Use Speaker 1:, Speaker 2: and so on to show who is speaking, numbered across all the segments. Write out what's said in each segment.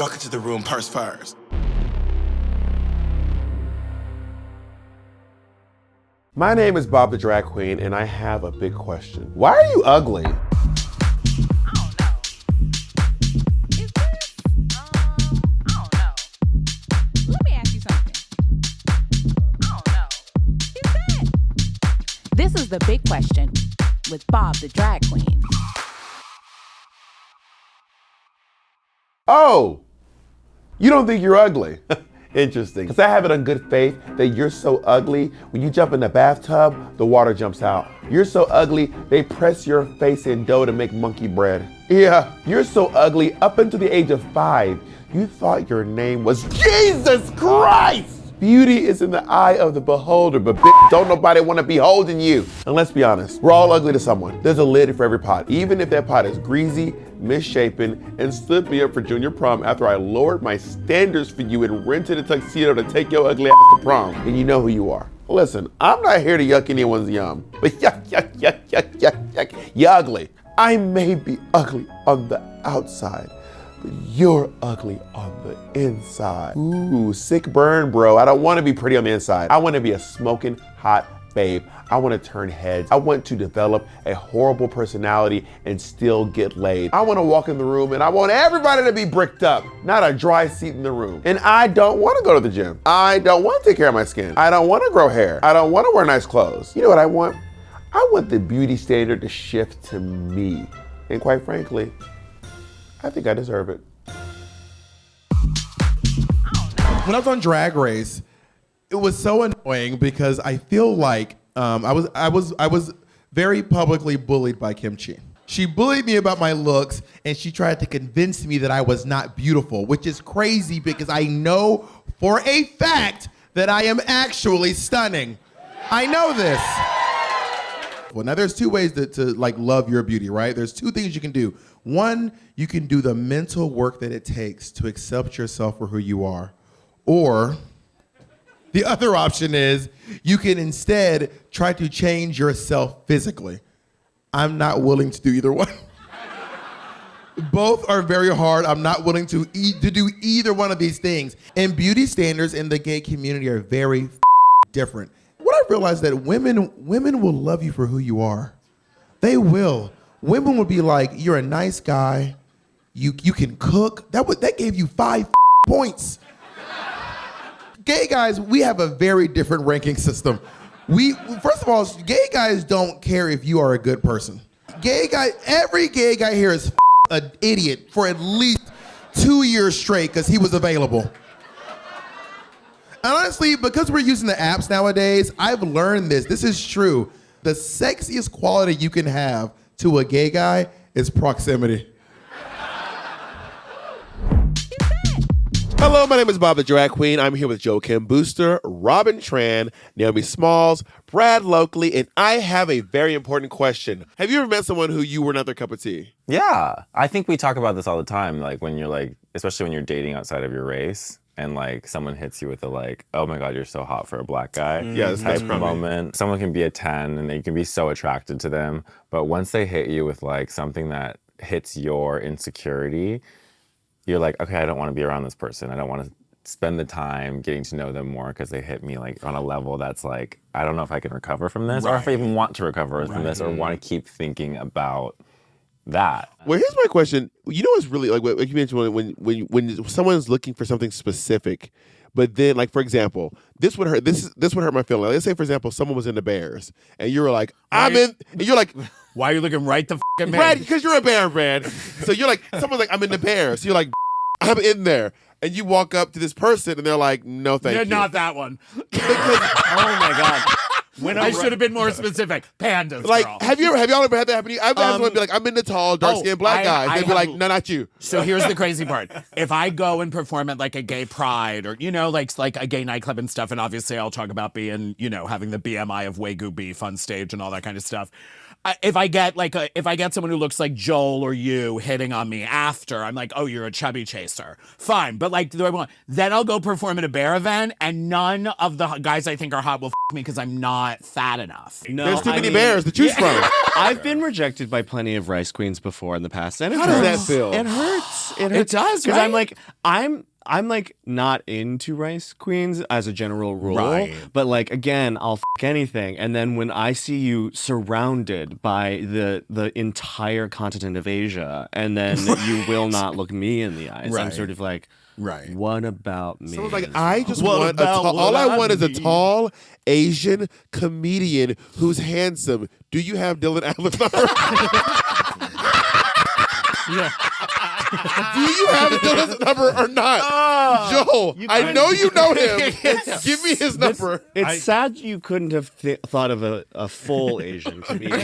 Speaker 1: walk into the room, purse first.
Speaker 2: My name is Bob the Drag Queen, and I have a big question. Why are you ugly?
Speaker 3: This is The Big Question with Bob the Drag Queen.
Speaker 2: Oh, you don't think you're ugly? Interesting, because I have it on good faith that you're so ugly, when you jump in the bathtub, the water jumps out. You're so ugly, they press your face in dough to make monkey bread. Yeah, you're so ugly, up until the age of 5, you thought your name was Jesus Christ! Beauty is in the eye of the beholder, but don't nobody want to be holding you. And let's be honest, we're all ugly to someone. There's a lid for every pot, even if that pot is greasy, misshapen, and stood me up for junior prom after I lowered my standards for you and rented a tuxedo to take your ugly ass to prom. And you know who you are. Listen, I'm not here to yuck anyone's yum, but yuck. You're ugly. I may be ugly on the outside, but you're ugly on the inside. Ooh, sick burn, bro. I don't want to be pretty on the inside. I want to be a smoking hot babe. I want to turn heads. I want to develop a horrible personality and still get laid. I want to walk in the room and I want everybody to be bricked up, not a dry seat in the room. And I don't want to go to the gym. I don't want to take care of my skin. I don't want to grow hair. I don't want to wear nice clothes. You know what I want? I want the beauty standard to shift to me. And quite frankly, I think I deserve it.
Speaker 4: When I was on Drag Race, it was so annoying because I feel like I was very publicly bullied by Kimchi. She bullied me about my looks, and she tried to convince me that I was not beautiful, which is crazy because I know for a fact that I am actually stunning. I know this. Well, now there's two ways to like love your beauty, right? There's two things you can do. One, you can do the mental work that it takes to accept yourself for who you are. Or the other option is you can instead try to change yourself physically. I'm not willing to do either one. Both are very hard. I'm not willing to do either one of these things. And beauty standards in the gay community are very different. What I realized that women will love you for who you are. They will. Women will be like, you're a nice guy. You can cook. That gave you 5 points. Gay guys, we have a very different ranking system. First of all, gay guys don't care if you are a good person. Every gay guy here is an idiot for at least 2 years straight because he was available. And honestly, because we're using the apps nowadays, I've learned this. This is true. The sexiest quality you can have to a gay guy is proximity.
Speaker 2: Hello, my name is Bob the Drag Queen. I'm here with Joe Kim Booster, Robin Tran, Naomi Smalls, Brad Loekle, and I have a very important question. Have you ever met someone who you were not their cup of tea?
Speaker 5: Yeah. I think we talk about this all the time, like when you're like, especially when you're dating outside of your race and like someone hits you with a like, oh my God, you're so hot for a black guy.
Speaker 2: Yeah,
Speaker 5: type moment. Someone can be a 10 and you can be so attracted to them, but once they hit you with like something that hits your insecurity, you're like, okay, I don't want to be around this person. I don't want to spend the time getting to know them more because they hit me like on a level that's like, I don't know if I can recover from this or if I even want to recover from this or want to keep thinking about that.
Speaker 2: Well, here's my question. You know what's really, like what you mentioned when someone's looking for something specific, but then like, for example, this would hurt my feeling. Like, let's say, for example, someone was in the Bears and you were like, and you're like,
Speaker 6: why are you looking right the f***ing man?
Speaker 2: Brad, because you're a Bear fan. So you're like, someone's like, I'm in the Bears. So you're like, I'm in there. And you walk up to this person and they're like, no, thank you.
Speaker 6: Not that one. Oh my God. I should have been more specific. Pandas,
Speaker 2: like,
Speaker 6: girl.
Speaker 2: have y'all ever had that happen to you? I've had someone be like, I'm into tall, dark-skinned black guys. They'd be like, no, not you.
Speaker 6: So here's the crazy part. If I go and perform at like a gay pride or, like a gay nightclub and stuff, and obviously I'll talk about being, having the BMI of Wagyu beef on stage and all that kind of stuff. if I get someone who looks like Joel or you hitting on me after, I'm like, oh, you're a chubby chaser. Fine. But like, then I'll go perform at a bear event and none of the guys I think are hot will me because I'm not fat enough.
Speaker 1: No,
Speaker 2: There's too many bears to choose from.
Speaker 1: I've been rejected by plenty of rice queens before in the past, and
Speaker 2: How does that feel?
Speaker 1: It hurts.
Speaker 6: It does,
Speaker 1: because
Speaker 6: right?
Speaker 1: I'm like not into rice queens as a general rule,
Speaker 6: Right.
Speaker 1: but like again, I'll anything, and then when I see you surrounded by the entire continent of Asia, and then you will not look me in the eyes, I'm
Speaker 6: Right.
Speaker 1: sort of like,
Speaker 6: Right.
Speaker 1: what about me?
Speaker 2: So it's like, I just
Speaker 6: What
Speaker 2: want
Speaker 6: about
Speaker 2: all I want is a
Speaker 6: me?
Speaker 2: tall Asian comedian who's handsome. Do you have Dylan Adler's number?
Speaker 7: Yeah.
Speaker 2: Do you have Dylan's number or not? Joel, I know you know him. Give me his number.
Speaker 1: It's sad you couldn't have thought of a full Asian comedian.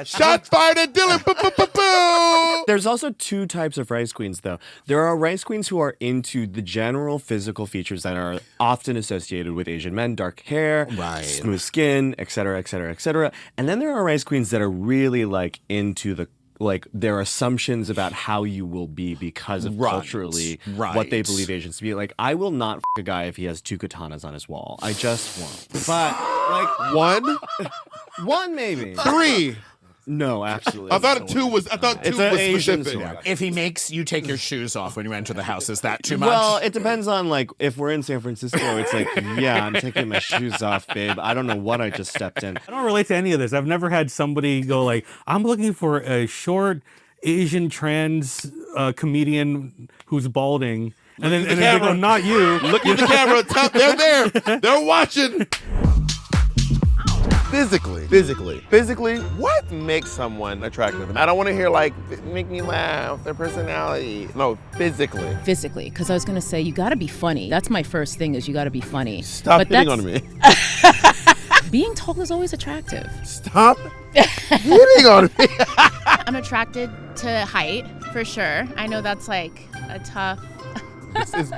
Speaker 2: Shots fired at Dylan. Boo.
Speaker 1: There's also two types of rice queens, though. There are rice queens who are into the general physical features that are often associated with Asian men: dark hair,
Speaker 6: Right.
Speaker 1: smooth skin, etc., etc., etc. And then there are rice queens that are really like into their assumptions about how you will be because of
Speaker 6: Right.
Speaker 1: culturally
Speaker 6: Right.
Speaker 1: what they believe Asians to be. Like, I will not a guy if he has 2 katanas on his wall. I just won't. But like one maybe.
Speaker 2: 3.
Speaker 1: No, absolutely.
Speaker 2: I thought 2 was
Speaker 1: Asian
Speaker 2: specific.
Speaker 1: sword.
Speaker 6: If he makes you take your shoes off when you enter the house, is that too much?
Speaker 1: Well, it depends on like if we're in San Francisco, it's like, yeah, I'm taking my shoes off, babe. I don't know what I just stepped in.
Speaker 7: I don't relate to any of this. I've never had somebody go like, I'm looking for a short Asian trans comedian who's balding. And then they go, not you.
Speaker 2: Look at the camera. They're there. They're watching. Physically, what makes someone attractive? I don't want to hear like, make me laugh, their personality. No, physically.
Speaker 3: Physically, because I was gonna say you gotta be funny. That's my first thing, is you gotta be funny.
Speaker 2: Stop
Speaker 3: But
Speaker 2: hitting
Speaker 3: that's-
Speaker 2: on me.
Speaker 3: Being tall is always attractive.
Speaker 2: Stop hitting on me.
Speaker 8: I'm attracted to height, for sure. I know that's like a tough...
Speaker 2: This is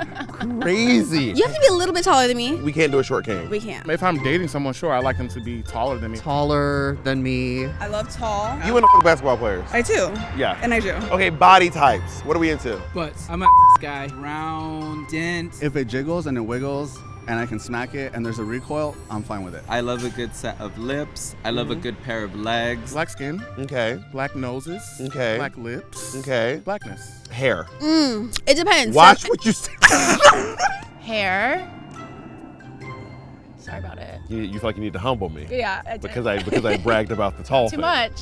Speaker 2: crazy.
Speaker 9: You have to be a little bit taller than me.
Speaker 2: We can't do a short king.
Speaker 9: We can't.
Speaker 10: If I'm dating someone, sure, I like them to be taller than me.
Speaker 11: Taller than me.
Speaker 9: I love tall.
Speaker 2: You and basketball players.
Speaker 9: I do.
Speaker 2: Yeah.
Speaker 9: And I do.
Speaker 2: Okay, body types. What are we into?
Speaker 12: Butts. I'm a guy. Round, dense.
Speaker 11: If it jiggles and it wiggles and I can smack it and there's a recoil, I'm fine with it.
Speaker 13: I love a good set of lips. I love a good pair of legs.
Speaker 10: Black skin,
Speaker 2: Okay.
Speaker 10: black noses,
Speaker 2: Okay.
Speaker 10: black lips,
Speaker 2: Okay.
Speaker 10: blackness.
Speaker 2: Hair.
Speaker 9: It depends.
Speaker 2: Watch what you say.
Speaker 8: Hair. Sorry about it.
Speaker 2: You feel like you need to humble me.
Speaker 9: Yeah, I did.
Speaker 2: Because I bragged about the tall
Speaker 8: Too
Speaker 2: thing.
Speaker 8: much.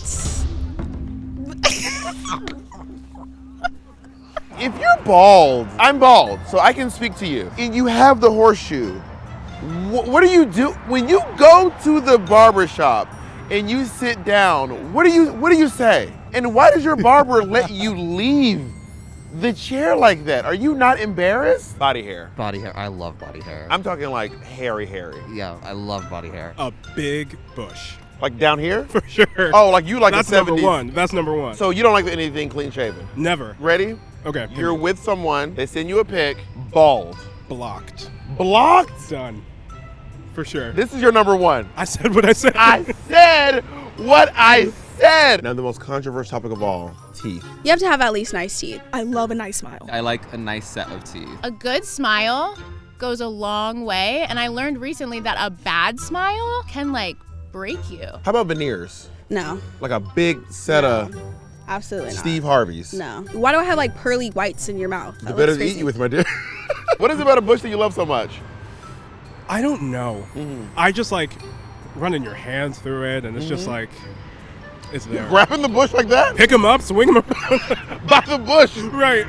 Speaker 2: If you're bald, I'm bald, so I can speak to you. And you have the horseshoe. What do you do when you go to the barber shop and you sit down? What do you say? And why does your barber let you leave the chair like that? Are you not embarrassed? Body hair.
Speaker 11: Body hair. I love body hair.
Speaker 2: I'm talking like hairy.
Speaker 11: Yeah, I love body hair.
Speaker 10: A big bush.
Speaker 2: Like down here?
Speaker 10: For sure.
Speaker 2: Oh, like you like
Speaker 10: That's
Speaker 2: the 70s.
Speaker 10: number one. That's number one.
Speaker 2: So you don't like anything clean shaven?
Speaker 10: Never.
Speaker 2: Ready?
Speaker 10: Okay.
Speaker 2: You're with someone, they send you a pic, bald.
Speaker 10: blocked.
Speaker 2: Blocked?
Speaker 10: Done. For sure.
Speaker 2: This is your number one.
Speaker 10: I said what I said.
Speaker 2: I said what I said. Now the most controversial topic of all, teeth.
Speaker 9: You have to have at least nice teeth. I love a nice smile.
Speaker 13: I like a nice set of teeth.
Speaker 8: A good smile goes a long way, and I learned recently that a bad smile can like break you.
Speaker 2: How about veneers?
Speaker 9: No,
Speaker 2: Like a big set of
Speaker 9: absolutely not.
Speaker 2: Steve Harveys.
Speaker 9: No. Why do I have like pearly whites in your mouth?
Speaker 2: The
Speaker 9: That
Speaker 2: better
Speaker 9: looks
Speaker 2: to eat
Speaker 9: crazy.
Speaker 2: you with, my dear. What is it about a bush that you love so much?
Speaker 10: I don't know. I just like running your hands through it, and it's just like, it's there.
Speaker 2: Grabbing the bush like that?
Speaker 10: Pick them up, swing them around.
Speaker 2: By the bush.
Speaker 10: Right.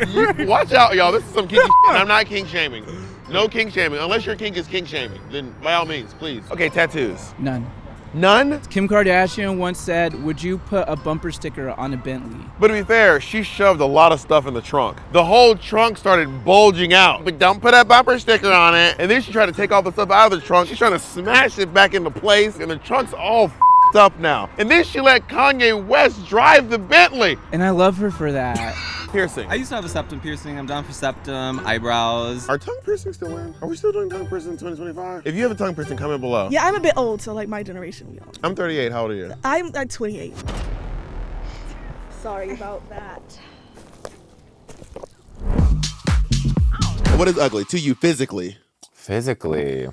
Speaker 2: Watch out, y'all. This is some kinky shit. I'm not kink shaming. No kink shaming. Unless your kink is kink shaming, then by all means, please. Okay, tattoos.
Speaker 12: None.
Speaker 2: None?
Speaker 12: Kim Kardashian once said, would you put a bumper sticker on a Bentley?
Speaker 2: But to be fair, she shoved a lot of stuff in the trunk. The whole trunk started bulging out. But don't put a bumper sticker on it. And then she tried to take all the stuff out of the trunk. She's trying to smash it back into place, and the trunk's all f***ed up now. And then she let Kanye West drive the Bentley.
Speaker 12: And I love her for that.
Speaker 2: Piercing.
Speaker 13: I used to have a septum piercing. I'm down for septum, eyebrows.
Speaker 2: Are tongue piercings still in? Are we still doing tongue piercing in 2025? If you have a tongue piercing, comment below.
Speaker 14: Yeah, I'm a bit old, so like my generation.
Speaker 2: I'm 38. How old are you?
Speaker 14: I'm 28.
Speaker 9: Sorry about that.
Speaker 2: What is ugly to you physically?
Speaker 5: Physically,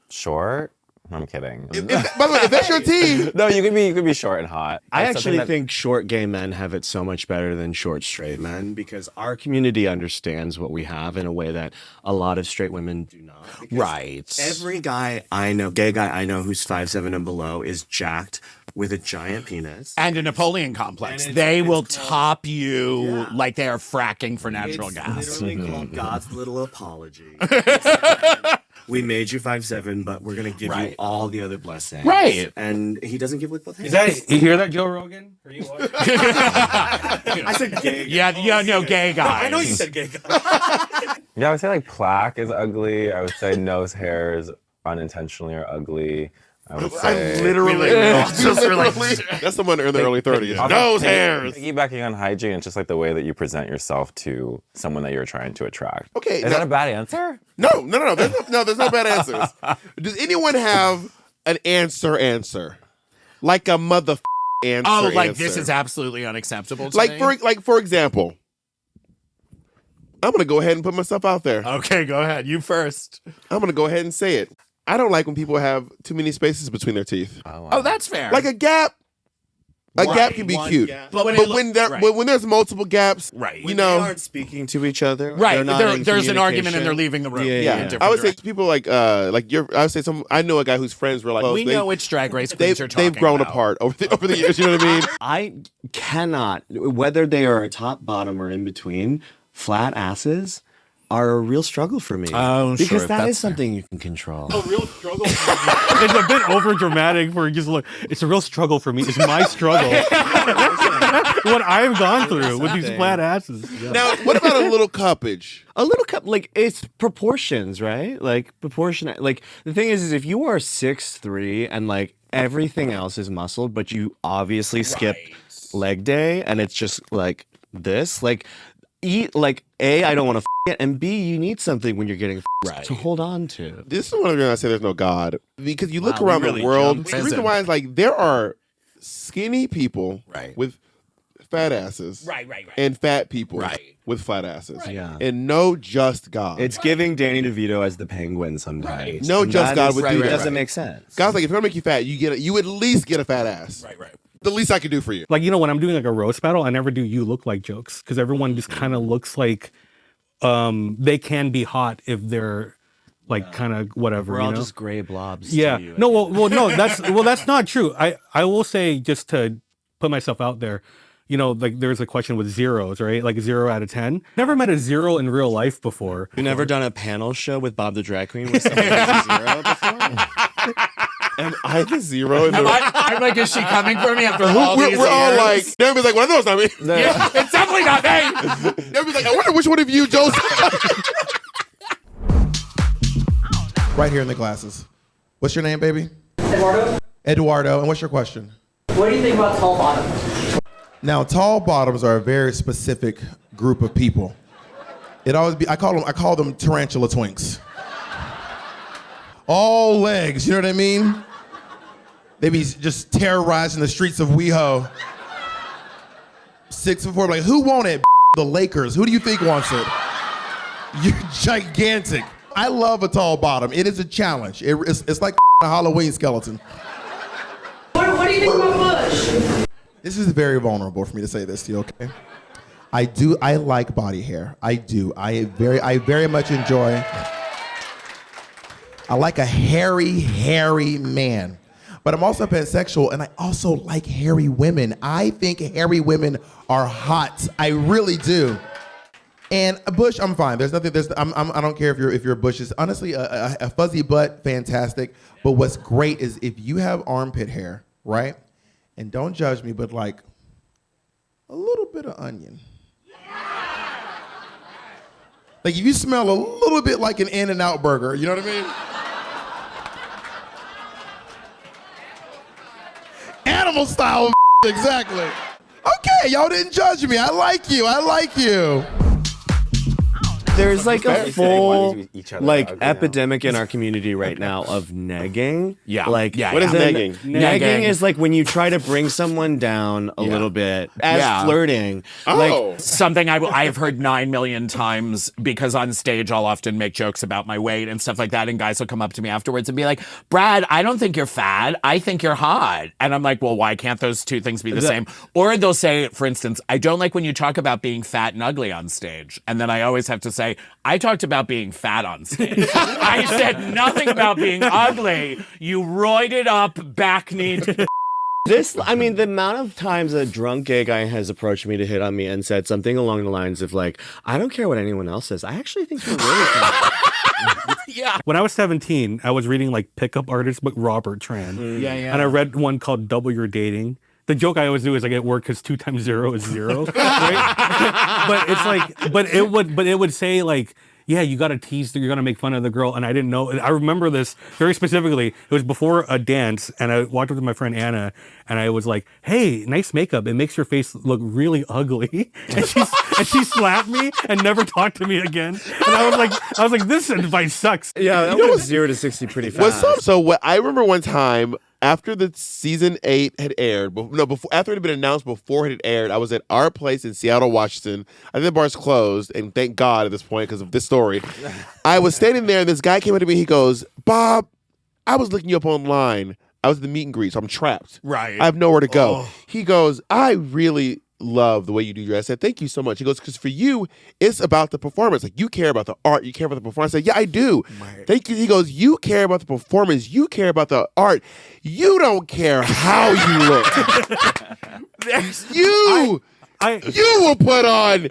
Speaker 5: short. I'm kidding.
Speaker 2: By the way, if that's your team.
Speaker 5: No, you could be short and hot.
Speaker 1: I
Speaker 5: That's
Speaker 1: actually
Speaker 5: something
Speaker 1: think short gay men have it so much better than short straight men because our community understands what we have in a way that a lot of straight women do not.
Speaker 6: Right.
Speaker 1: Every guy I know, gay guy I know who's 5'7" and below is jacked with a giant penis.
Speaker 6: And a Napoleon complex. They will top you like they are fracking for natural gas.
Speaker 1: It's literally called God's little apology. We made you 5'7", but we're gonna give you all the other blessings.
Speaker 6: Right.
Speaker 1: And he doesn't give with both hands.
Speaker 7: You hear that, Joe Rogan? Are you watching?
Speaker 1: I said gay.
Speaker 6: Yeah, no, gay guys.
Speaker 1: I know you said gay guy.
Speaker 5: Yeah, I would say like plaque is ugly. I would say nose hairs unintentionally are ugly. I would say
Speaker 2: That's someone in their early 30s. Nose hairs.
Speaker 5: Piggybacking on hygiene, it's just like the way that you present yourself to someone that you're trying to attract.
Speaker 2: Okay,
Speaker 5: is that a bad answer?
Speaker 2: No. There's no bad answers. Does anyone have an answer? Like a mother answer?
Speaker 6: Oh, like
Speaker 2: answer.
Speaker 6: this is absolutely unacceptable to me?
Speaker 2: For example, I'm gonna go ahead and put myself out there.
Speaker 6: Okay, go ahead. You first.
Speaker 2: I'm gonna go ahead and say it. I don't like when people have too many spaces between their teeth.
Speaker 6: Oh, that's fair.
Speaker 2: Like a gap. A gap can be cute. But when there's multiple gaps,
Speaker 1: when they aren't speaking to each other,
Speaker 6: right?
Speaker 1: they're not in
Speaker 6: There's an argument and
Speaker 1: communication.
Speaker 6: they're leaving the room.
Speaker 2: Yeah. I would say to people like I would say I know a guy whose friends were like,
Speaker 6: we know which drag race queens you're talking
Speaker 2: they've grown
Speaker 6: about.
Speaker 2: apart over the years. You know what I mean?
Speaker 1: I cannot, whether they are a top, bottom, or in between, flat asses are a real struggle for me.
Speaker 6: Oh,
Speaker 1: because
Speaker 6: sure,
Speaker 1: that
Speaker 6: that's
Speaker 1: is something you can control.
Speaker 7: A real struggle. It's a bit over dramatic for just look. It's a real struggle for me. It's my struggle. What I've gone through with these flat asses. Yeah.
Speaker 2: Now, what about a little cuppage?
Speaker 1: A little cup, like it's proportions, right? Like proportion. Like the thing is if you are 6'3" and like everything else is muscled, but you obviously skip leg day, and it's just like this, like. Eat like A, I don't want to it, and B, you need something when you're getting to hold on to.
Speaker 2: This is one of the reasons I say there's no God, because you look
Speaker 1: Wow,
Speaker 2: around
Speaker 1: we really
Speaker 2: the world.
Speaker 1: jumped.
Speaker 2: The reason why is like there are skinny people with fat asses, and fat people with flat asses, and no just God.
Speaker 1: It's giving Danny DeVito as the penguin sometimes.
Speaker 2: No
Speaker 1: And
Speaker 2: just
Speaker 1: that
Speaker 2: God
Speaker 1: is-
Speaker 2: would do that.
Speaker 1: doesn't make sense.
Speaker 2: God's like, if I'm gonna make you fat, you at least get a fat ass. The least I can do for you.
Speaker 7: Like, when I'm doing like a roast battle, I never do you look like jokes because everyone just kind of looks like they can be hot if they're like kind of whatever.
Speaker 1: We're all
Speaker 7: you know?
Speaker 1: just gray blobs.
Speaker 7: Yeah.
Speaker 1: To you.
Speaker 7: No. Well, no. That's not true. I will say, just to put myself out there, like there's a question with zeros, right? Like 0 out of 10. Never met a 0 in real life before.
Speaker 1: You've never done a panel show with Bob the Drag Queen with someone who's a 0 before?
Speaker 2: Am I the 0?
Speaker 6: I'm like, is she coming for me after all these years?
Speaker 2: We're all like, everybody's like, well, I know it's not me.
Speaker 6: No. Yeah, it's definitely not me.
Speaker 2: Everybody's like, I wonder which one of you, Joseph. Right here in the glasses. What's your name, baby? Eduardo. And what's your question?
Speaker 14: What do you think about tall bottoms?
Speaker 2: Now, tall bottoms are a very specific group of people. I call them Tarantula Twinks. All legs, you know what I mean? They be just terrorizing the streets of WeHo. 6'4", like, who want it? The Lakers. Who do you think wants it? You're gigantic. I love a tall bottom. It is a challenge. It's like a Halloween skeleton.
Speaker 14: What do you think about Bush?
Speaker 2: This is very vulnerable for me to say this to you, okay? I like body hair. I do. I very much enjoy. I like a hairy man. But I'm also pansexual, and I also like hairy women. I think hairy women are hot. I really do. And a bush, I'm fine. There's nothing. I don't care if your bush is honestly a fuzzy butt, fantastic. But what's great is if you have armpit hair, right? And don't judge me, but like a little bit of onion. Like if you smell a little bit like an In-N-Out burger, you know what I mean? Animal style, exactly. Okay, y'all didn't judge me. I like you.
Speaker 1: there's like a
Speaker 5: Fair.
Speaker 1: full
Speaker 5: Each other
Speaker 1: like
Speaker 5: ugly now.
Speaker 1: epidemic in our community right now of negging.
Speaker 6: Yeah.
Speaker 1: Like
Speaker 6: Yeah,
Speaker 1: what is
Speaker 6: yeah.
Speaker 1: negging?
Speaker 6: Negging.
Speaker 1: Negging is like when you try to bring someone down a little bit as flirting. Like
Speaker 6: something I've heard 9 million times, because on stage I'll often make jokes about my weight and stuff like that, and guys will come up to me afterwards and be like, Brad, I don't think you're fat, I think you're hot. And I'm like, well, why can't those two things be the same? Or they'll say, for instance, I don't like when you talk about being fat and ugly on stage. And then I always have to say, I talked about being fat on stage. I said nothing about being ugly. You roided up, back-kneed.
Speaker 1: I mean, the amount of times a drunk gay guy has approached me to hit on me and said something along the lines of like, I don't care what anyone else says. I actually think you're really fat.
Speaker 6: Yeah.
Speaker 7: When I was 17, I was reading like pickup artist book Robin Tran.
Speaker 6: Yeah, yeah.
Speaker 7: And I read one called Double Your Dating. The joke I always do is I get work because 2 times 0 is 0. Right? But it's like, but it would say like, yeah, you got to tease, you're going to make fun of the girl. And I didn't know. I remember this very specifically. It was before a dance, and I walked up to my friend Anna, and I was like, hey, nice makeup. It makes your face look really ugly. And she slapped me and never talked to me again. And I was like, this advice sucks.
Speaker 1: Yeah, that went 0 to 60 pretty fast.
Speaker 2: So what I remember one time after the season 8 had aired, after it had been announced before it had aired, I was at our place in Seattle, Washington. I think the bar's closed, and thank God at this point because of this story. I was standing there, and this guy came up to me. He goes, Bob, I was looking you up online. I was at the meet and greet, so I'm trapped.
Speaker 6: Right.
Speaker 2: I have nowhere to go. He goes, I really love the way you do your dress. I said, thank you so much. He goes, because for you, it's about the performance. Like, you care about the art. You care about the performance. I said, yeah, I do.
Speaker 6: Right.
Speaker 2: Thank you. He goes, you care about the performance. You care about the art. You don't care how you look. You will put on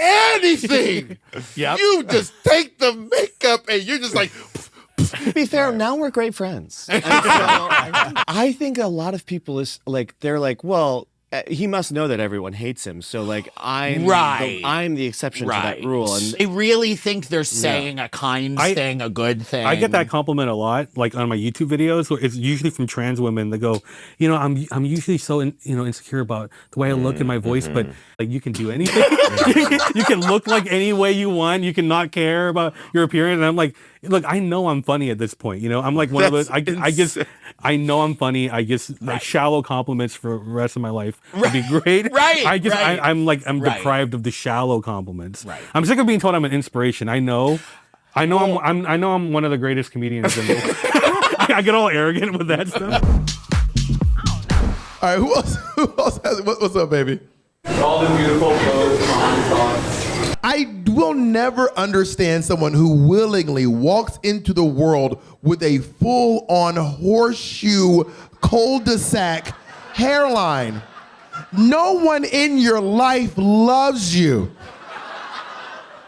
Speaker 2: anything.
Speaker 6: Yep.
Speaker 2: You just take the makeup and you're just like...
Speaker 1: To be fair, now we're great friends. And so I think a lot of people they're like, well, he must know that everyone hates him. So like I'm the exception to that rule. And
Speaker 6: they really think they're saying a kind thing, a good thing.
Speaker 7: I get that compliment a lot, like on my YouTube videos. Where it's usually from trans women that go, I'm usually so insecure about the way I look and my voice, but like you can do anything. You can look like any way you want. You can not care about your appearance. And I'm like, look, I know I'm funny at this point. I'm like one of those. I know I'm funny. I just like shallow compliments for the rest of my life would be great. I'm deprived of the shallow compliments. Right. I'm sick of being told I'm an inspiration. I know I'm one of the greatest comedians in the world. I get all arrogant with that stuff.
Speaker 4: All right, who else has it? What's up, baby?
Speaker 15: All the beautiful clothes, thoughts.
Speaker 4: I will never understand someone who willingly walks into the world with a full-on horseshoe cul-de-sac hairline. No one in your life loves you.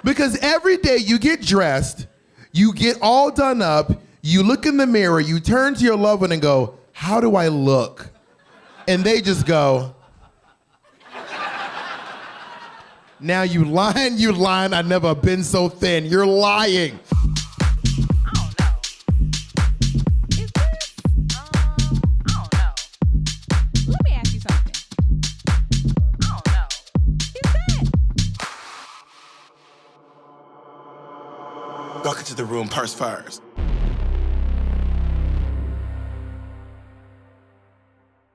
Speaker 4: Because every day you get dressed, you get all done up, you look in the mirror, you turn to your loved one and go, how do I look? And they just go, now you lying, I never been so thin. You're lying.
Speaker 3: Let me ask you something. I don't know. Is that?
Speaker 16: Welcome to the room, purse first.